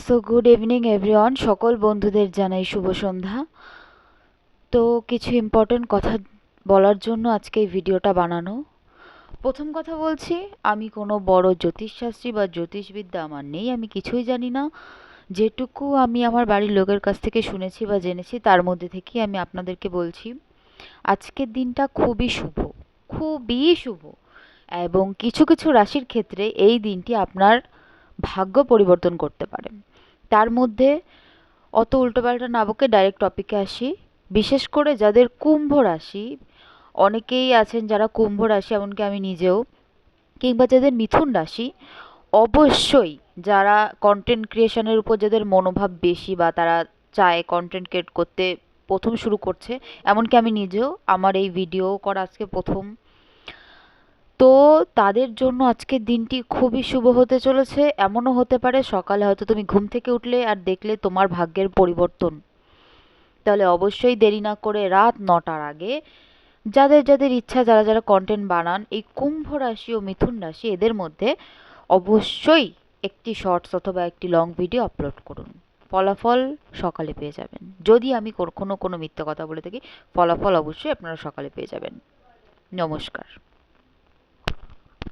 So good evening everyone, সকল বন্ধুদের জানাই শুভ সন্ধ্যা। তো কিছু ইম্পর্টেন্ট কথা বলার জন্য আজকে এই ভিডিওটা বানানো। প্রথম কথা বলছি, আমি কোনো বড় জ্যোতিষশাস্ত্রী বা জ্যোতিষবিদ্যা আমার নেই, আমি কিছুই জানি না। যেটুকু আমি আমার বাড়ির লোকের কাছ থেকে শুনেছি বা জেনেছি তার মধ্যে থেকেই আমি আপনাদেরকে বলছি। আজকের দিনটা খুবই শুভ, খুবই শুভ, এবং কিছু কিছু রাশির ক্ষেত্রে এই দিনটি আপনার ভাগ্য পরিবর্তন করতে পারে। তার মধ্যে অত উল্টোপাল্টা না বকে ডাইরেক্ট টপিকে আসি। বিশেষ করে যাদের কুম্ভ রাশি, অনেকেই আছেন যারা কুম্ভ রাশি, এমনকি আমি নিজেও, কিংবা যাদের মিথুন রাশি, অবশ্যই যারা কন্টেন্ট ক্রিয়েশনের উপর যাদের মনোভাব বেশি বা তারা চায় কন্টেন্ট ক্রিয়েট করতে, প্রথম শুরু করছে, এমনকি আমি নিজেও, আমার এই ভিডিও করা আজকে প্রথম, তো তাদের জন্য আজকের দিনটি খুবই শুভ হতে চলেছে। এমনও হতে পারে সকালে হয়তো তুমি ঘুম থেকে উঠলে আর দেখলে তোমার ভাগ্যের পরিবর্তন। তাহলে অবশ্যই দেরি না করে রাত 9টার আগে যাদের যাদের ইচ্ছা, যারা যারা কন্টেন্ট বানান, এই কুম্ভ রাশি ও মিথুন রাশি এদের মধ্যে অবশ্যই একটি শর্টস অথবা একটি লং ভিডিও আপলোড করুন। ফলাফল সকালে পেয়ে যাবেন। যদি আমি কখনো কোনো মিথ্যা কথা বলে থাকি, ফলাফল অবশ্যই আপনারা সকালে পেয়ে যাবেন। নমস্কার।